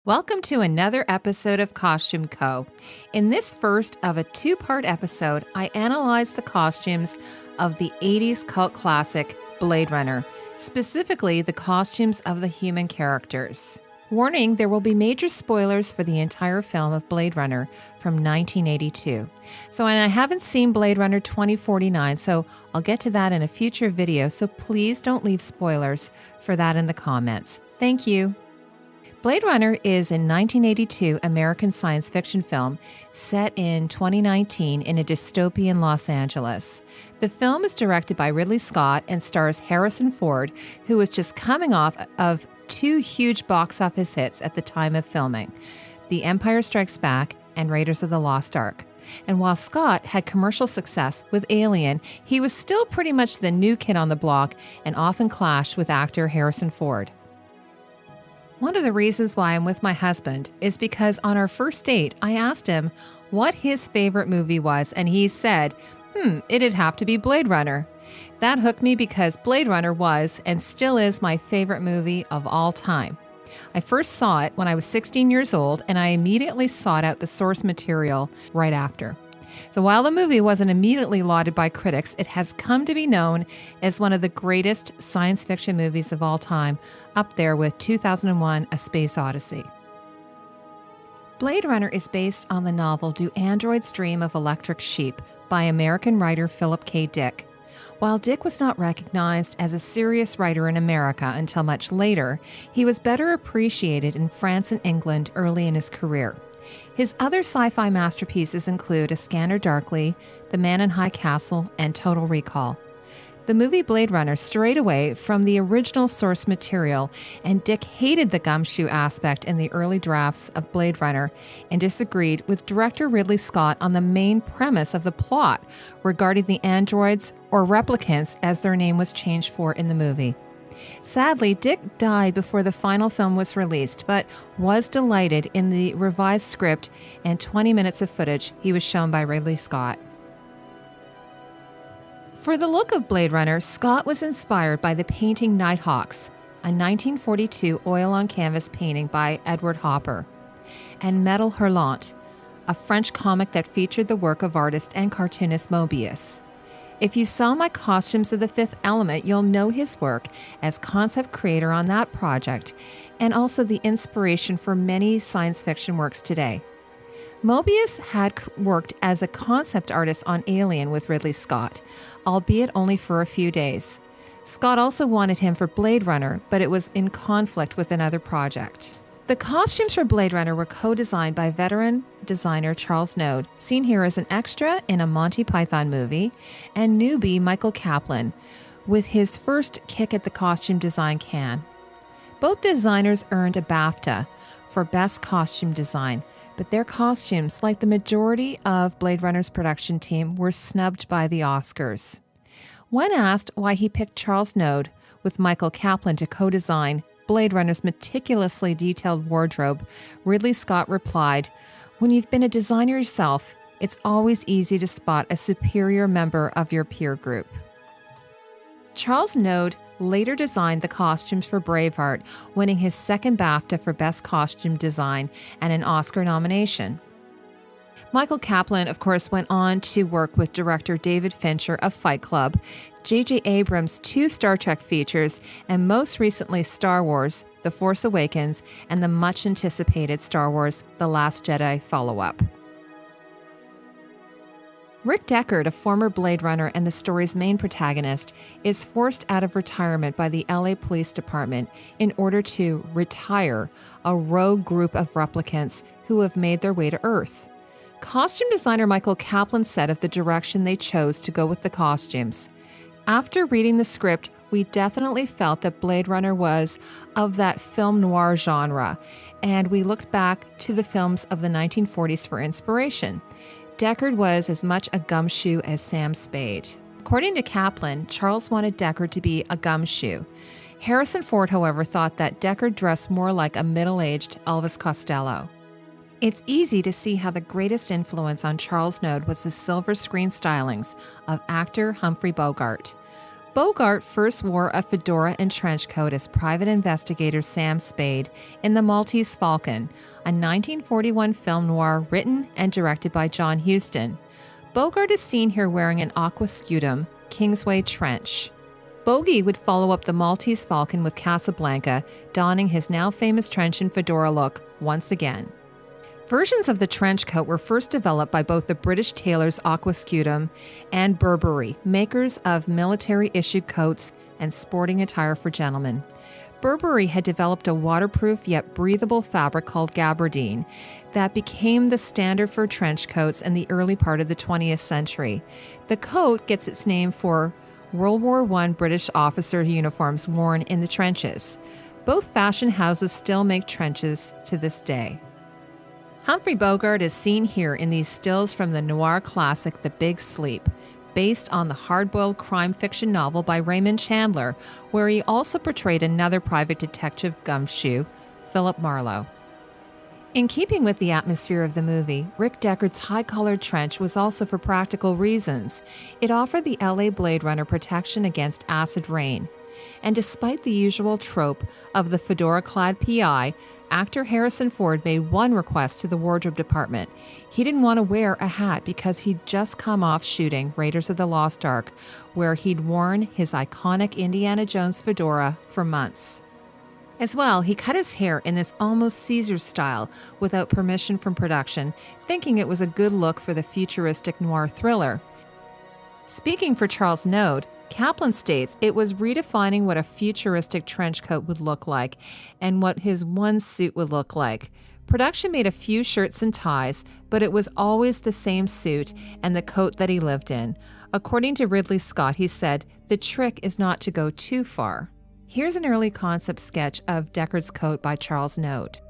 Welcome to another episode of Costume Co. In this first of a two-part episode, I analyze the costumes of the 80s cult classic Blade Runner, specifically the costumes of the human characters. Warning, there will be major spoilers for the entire film of Blade Runner from 1982. And I haven't seen Blade Runner 2049, so I'll get to that in a future video, so please don't leave spoilers for that in the comments. Thank you. Blade Runner is a 1982 American science fiction film set in 2019 in a dystopian Los Angeles. The film is directed by Ridley Scott and stars Harrison Ford, who was just coming off of two huge box office hits at the time of filming, The Empire Strikes Back and Raiders of the Lost Ark. And while Scott had commercial success with Alien, he was still pretty much the new kid on the block and often clashed with actor Harrison Ford. One of the reasons why I'm with my husband is because on our first date, I asked him what his favorite movie was, and he said, it'd have to be Blade Runner. That hooked me because Blade Runner was and still is my favorite movie of all time. I first saw it when I was 16 years old, and I immediately sought out the source material right after. So while the movie wasn't immediately lauded by critics, it has come to be known as one of the greatest science fiction movies of all time, up there with 2001: A Space Odyssey. Blade Runner is based on the novel Do Androids Dream of Electric Sheep by American writer Philip K. Dick. While Dick was not recognized as a serious writer in America until much later, he was better appreciated in France and England early in his career. His other sci-fi masterpieces include A Scanner Darkly, The Man in High Castle, and Total Recall. The movie Blade Runner strayed away from the original source material, and Dick hated the gumshoe aspect in the early drafts of Blade Runner and disagreed with director Ridley Scott on the main premise of the plot regarding the androids, or replicants as their name was changed for in the movie. Sadly, Dick died before the final film was released, but was delighted in the revised script and 20 minutes of footage he was shown by Ridley Scott. For the look of Blade Runner, Scott was inspired by the painting Nighthawks, a 1942 oil-on-canvas painting by Edward Hopper, and Metal Hurlant, a French comic that featured the work of artist and cartoonist Moebius. If you saw my costumes of The Fifth Element, you'll know his work as concept creator on that project, and also the inspiration for many science fiction works today. Moebius had worked as a concept artist on Alien with Ridley Scott, albeit only for a few days. Scott also wanted him for Blade Runner, but it was in conflict with another project. The costumes for Blade Runner were co-designed by veteran designer Charles Node, seen here as an extra in a Monty Python movie, and newbie Michael Kaplan, with his first kick at the costume design can. Both designers earned a BAFTA for Best Costume Design, but their costumes, like the majority of Blade Runner's production team, were snubbed by the Oscars. When asked why he picked Charles Node with Michael Kaplan to co-design Blade Runner's meticulously detailed wardrobe, Ridley Scott replied, "When you've been a designer yourself, it's always easy to spot a superior member of your peer group." Charles Node later designed the costumes for Braveheart, winning his second BAFTA for Best Costume Design and an Oscar nomination. Michael Kaplan, of course, went on to work with director David Fincher of Fight Club, J.J. Abrams' two Star Trek features, and most recently Star Wars: The Force Awakens and the much-anticipated Star Wars: The Last Jedi follow-up. Rick Deckard, a former Blade Runner and the story's main protagonist, is forced out of retirement by the LA Police Department in order to retire a rogue group of replicants who have made their way to Earth. Costume designer Michael Kaplan said of the direction they chose to go with the costumes, "After reading the script, we definitely felt that Blade Runner was of that film noir genre, and we looked back to the films of the 1940s for inspiration. Deckard was as much a gumshoe as Sam Spade." According to Kaplan, Charles wanted Deckard to be a gumshoe. Harrison Ford, however, thought that Deckard dressed more like a middle-aged Elvis Costello. It's easy to see how the greatest influence on Charles Node was the silver screen stylings of actor Humphrey Bogart. Bogart first wore a fedora and trench coat as private investigator Sam Spade in The Maltese Falcon, a 1941 film noir written and directed by John Huston. Bogart is seen here wearing an aqua scutum, Kingsway trench. Bogey would follow up The Maltese Falcon with Casablanca, donning his now famous trench and fedora look once again. Versions of the trench coat were first developed by both the British tailors Aqua Scutum and Burberry, makers of military-issued coats and sporting attire for gentlemen. Burberry had developed a waterproof yet breathable fabric called gabardine that became the standard for trench coats in the early part of the 20th century. The coat gets its name for World War I British officer uniforms worn in the trenches. Both fashion houses still make trenches to this day. Humphrey Bogart is seen here in these stills from the noir classic The Big Sleep, based on the hard-boiled crime fiction novel by Raymond Chandler, where he also portrayed another private detective gumshoe, Philip Marlowe. In keeping with the atmosphere of the movie, Rick Deckard's high-collared trench was also for practical reasons. It offered the LA Blade Runner protection against acid rain. And despite the usual trope of the fedora-clad PI, actor Harrison Ford made one request to the wardrobe department. He didn't want to wear a hat because he'd just come off shooting Raiders of the Lost Ark, where he'd worn his iconic Indiana Jones fedora for months. As well, he cut his hair in this almost Caesar style without permission from production, thinking it was a good look for the futuristic noir thriller. Speaking for Charles Node, Kaplan states it was redefining what a futuristic trench coat would look like and what his one suit would look like. Production made a few shirts and ties, but it was always the same suit and the coat that he lived in. According to Ridley Scott, he said, "The trick is not to go too far." Here's an early concept sketch of Deckard's coat by Charles Node.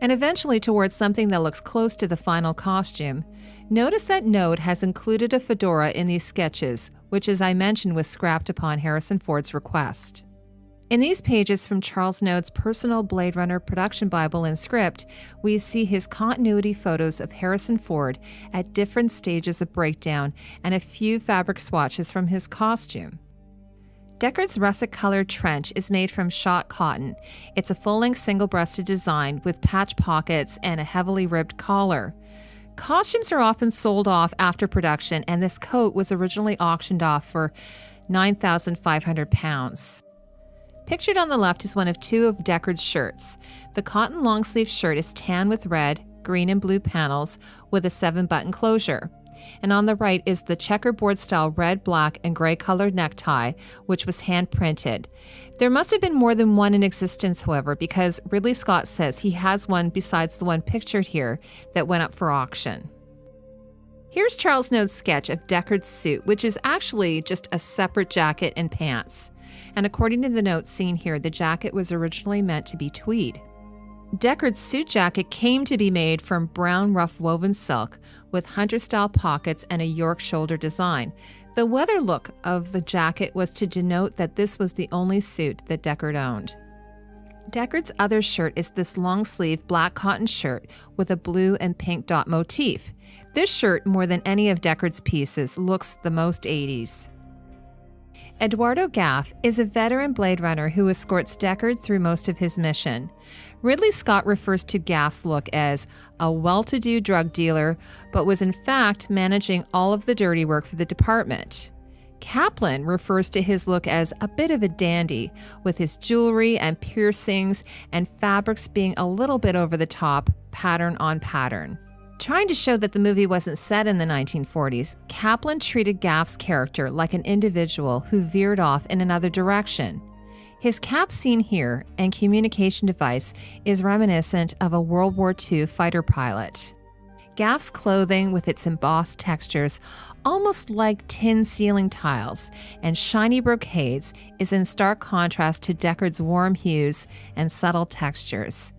And eventually towards something that looks close to the final costume. Notice that Node has included a fedora in these sketches, which, as I mentioned, was scrapped upon Harrison Ford's request. In these pages from Charles Node's personal Blade Runner production Bible and script, we see his continuity photos of Harrison Ford at different stages of breakdown and a few fabric swatches from his costume. Deckard's russet-colored trench is made from shot cotton. It's a full-length single-breasted design with patch pockets and a heavily ribbed collar. Costumes are often sold off after production, and this coat was originally auctioned off for £9,500. Pictured on the left is one of two of Deckard's shirts. The cotton long-sleeve shirt is tan with red, green, and blue panels with a 7-button closure. And on the right is the checkerboard-style red, black, and gray-colored necktie, which was hand-printed. There must have been more than one in existence, however, because Ridley Scott says he has one besides the one pictured here that went up for auction. Here's Charles Node's sketch of Deckard's suit, which is actually just a separate jacket and pants. And according to the notes seen here, the jacket was originally meant to be tweed. Deckard's suit jacket came to be made from brown rough woven silk with hunter-style pockets and a York shoulder design. The weather look of the jacket was to denote that this was the only suit that Deckard owned. Deckard's other shirt is this long-sleeve black cotton shirt with a blue and pink dot motif. This shirt, more than any of Deckard's pieces, looks the most 80s. Eduardo Gaff is a veteran Blade Runner who escorts Deckard through most of his mission. Ridley Scott refers to Gaff's look as a well-to-do drug dealer, but was in fact managing all of the dirty work for the department. Kaplan refers to his look as a bit of a dandy, with his jewelry and piercings and fabrics being a little bit over the top, pattern on pattern. Trying to show that the movie wasn't set in the 1940s, Kaplan treated Gaff's character like an individual who veered off in another direction. His cap seen here and communication device is reminiscent of a World War II fighter pilot. Gaff's clothing, with its embossed textures, almost like tin ceiling tiles and shiny brocades, is in stark contrast to Deckard's warm hues and subtle textures.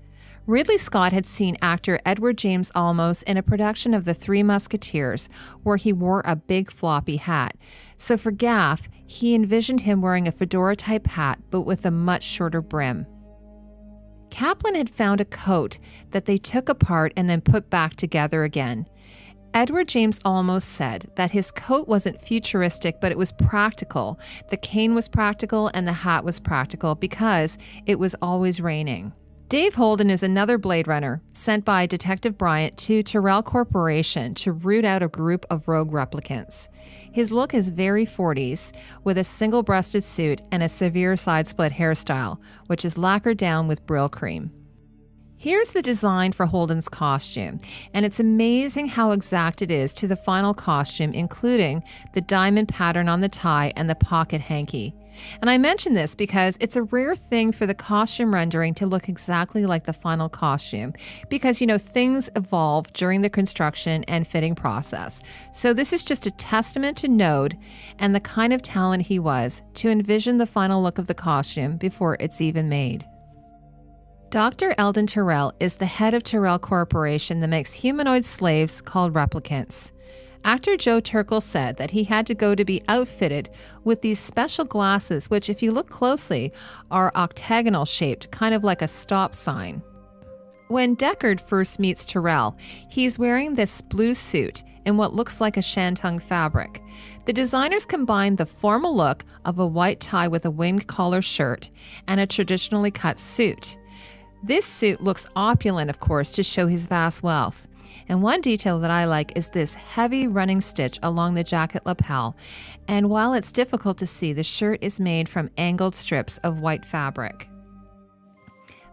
Ridley Scott had seen actor Edward James Olmos in a production of The Three Musketeers, where he wore a big floppy hat. So for Gaff, he envisioned him wearing a fedora-type hat, but with a much shorter brim. Kaplan had found a coat that they took apart and then put back together again. Edward James Olmos said that his coat wasn't futuristic, but it was practical. The cane was practical and the hat was practical because it was always raining. Dave Holden is another Blade Runner sent by Detective Bryant to Tyrell Corporation to root out a group of rogue replicants. His look is very 40s, with a single-breasted suit and a severe side-split hairstyle, which is lacquered down with Brill cream. Here's the design for Holden's costume, and it's amazing how exact it is to the final costume, including the diamond pattern on the tie and the pocket hanky. And I mention this because it's a rare thing for the costume rendering to look exactly like the final costume because, things evolve during the construction and fitting process. So this is just a testament to Node and the kind of talent he was to envision the final look of the costume before it's even made. Dr. Eldon Tyrell is the head of Tyrell Corporation that makes humanoid slaves called replicants. Actor Joe Turkel said that he had to go to be outfitted with these special glasses, which, if you look closely, are octagonal shaped, kind of like a stop sign. When Deckard first meets Tyrell, he's wearing this blue suit in what looks like a shantung fabric. The designers combined the formal look of a white tie with a winged collar shirt and a traditionally cut suit. This suit looks opulent, of course, to show his vast wealth. And one detail that I like is this heavy running stitch along the jacket lapel. And while it's difficult to see, the shirt is made from angled strips of white fabric.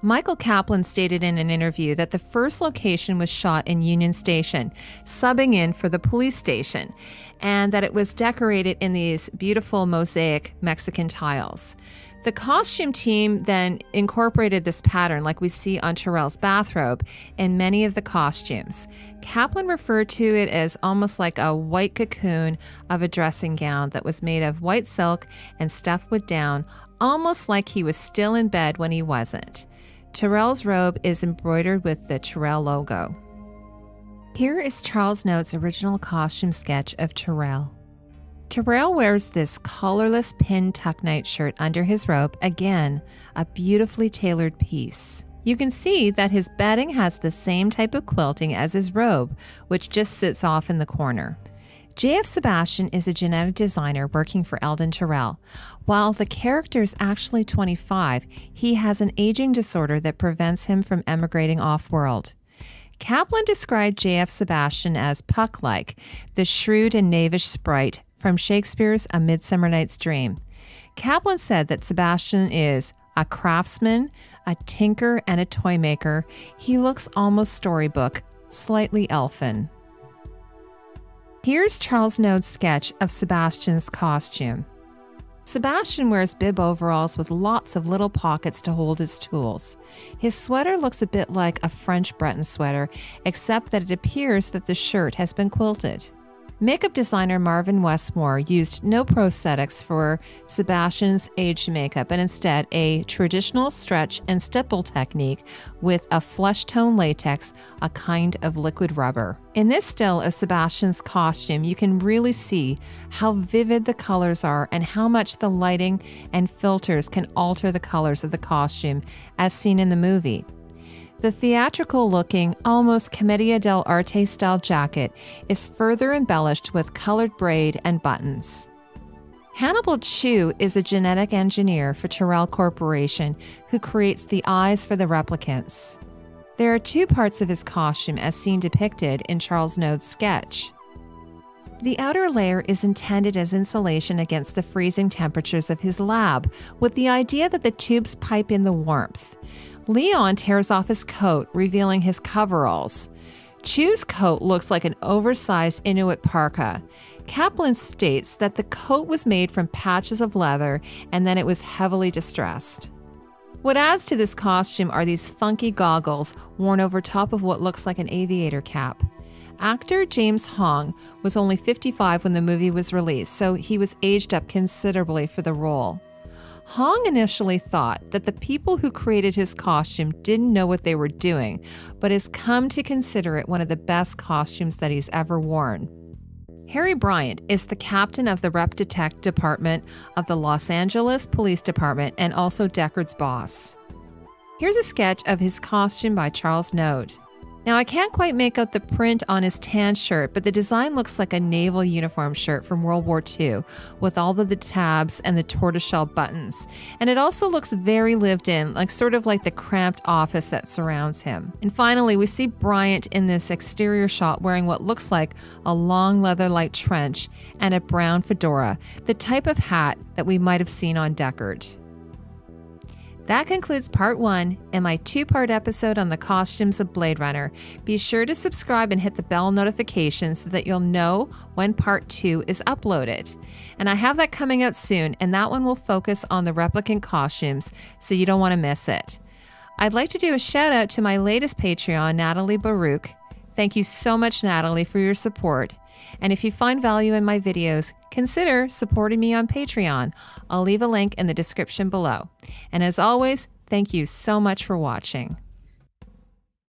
Michael Kaplan stated in an interview that the first location was shot in Union Station, subbing in for the police station, and that it was decorated in these beautiful mosaic Mexican tiles. The costume team then incorporated this pattern like we see on Tyrell's bathrobe in many of the costumes. Kaplan referred to it as almost like a white cocoon of a dressing gown that was made of white silk and stuffed with down, almost like he was still in bed when he wasn't. Tyrell's robe is embroidered with the Tyrell logo. Here is Charles Note's original costume sketch of Tyrell. Tyrell wears this collarless pin tuck nightshirt under his robe, again, a beautifully tailored piece. You can see that his bedding has the same type of quilting as his robe, which just sits off in the corner. J.F. Sebastian is a genetic designer working for Eldon Tyrell. While the character is actually 25, he has an aging disorder that prevents him from emigrating off-world. Kaplan described J.F. Sebastian as Puck-like, the shrewd and knavish sprite from Shakespeare's A Midsummer Night's Dream. Kaplan said that Sebastian is a craftsman, a tinker, and a toy maker. He looks almost storybook, slightly elfin. Here's Charles Node's sketch of Sebastian's costume. Sebastian wears bib overalls with lots of little pockets to hold his tools. His sweater looks a bit like a French Breton sweater, except that it appears that the shirt has been quilted. Makeup designer Marvin Westmore used no prosthetics for Sebastian's aged makeup and instead a traditional stretch and stipple technique with a flesh tone latex, a kind of liquid rubber. In this still of Sebastian's costume, you can really see how vivid the colors are and how much the lighting and filters can alter the colors of the costume as seen in the movie. The theatrical-looking, almost commedia dell'arte-style jacket is further embellished with colored braid and buttons. Hannibal Chu is a genetic engineer for Tyrell Corporation who creates the eyes for the replicants. There are two parts of his costume as seen depicted in Charles Node's sketch. The outer layer is intended as insulation against the freezing temperatures of his lab, with the idea that the tubes pipe in the warmth. Leon tears off his coat, revealing his coveralls. Chu's coat looks like an oversized Inuit parka. Kaplan states that the coat was made from patches of leather and then it was heavily distressed. What adds to this costume are these funky goggles worn over top of what looks like an aviator cap. Actor James Hong was only 55 when the movie was released, so he was aged up considerably for the role. Hong initially thought that the people who created his costume didn't know what they were doing, but has come to consider it one of the best costumes that he's ever worn. Harry Bryant is the captain of the Rep Detect Department of the Los Angeles Police Department and also Deckard's boss. Here's a sketch of his costume by Charles Node. Now, I can't quite make out the print on his tan shirt, but the design looks like a naval uniform shirt from World War II, with all of the tabs and the tortoiseshell buttons. And it also looks very lived in, like sort of like the cramped office that surrounds him. And finally, we see Bryant in this exterior shot wearing what looks like a long leather-like trench and a brown fedora, the type of hat that we might have seen on Deckard. That concludes part 1 in my 2-part episode on the costumes of Blade Runner. Be sure to subscribe and hit the bell notification so that you'll know when part 2 is uploaded. And I have that coming out soon, and that one will focus on the replicant costumes, so you don't want to miss it. I'd like to do a shout out to my latest Patreon, Natalie Baruch. Thank you so much, Natalie, for your support. And if you find value in my videos, consider supporting me on Patreon. I'll leave a link in the description below. And as always, thank you so much for watching.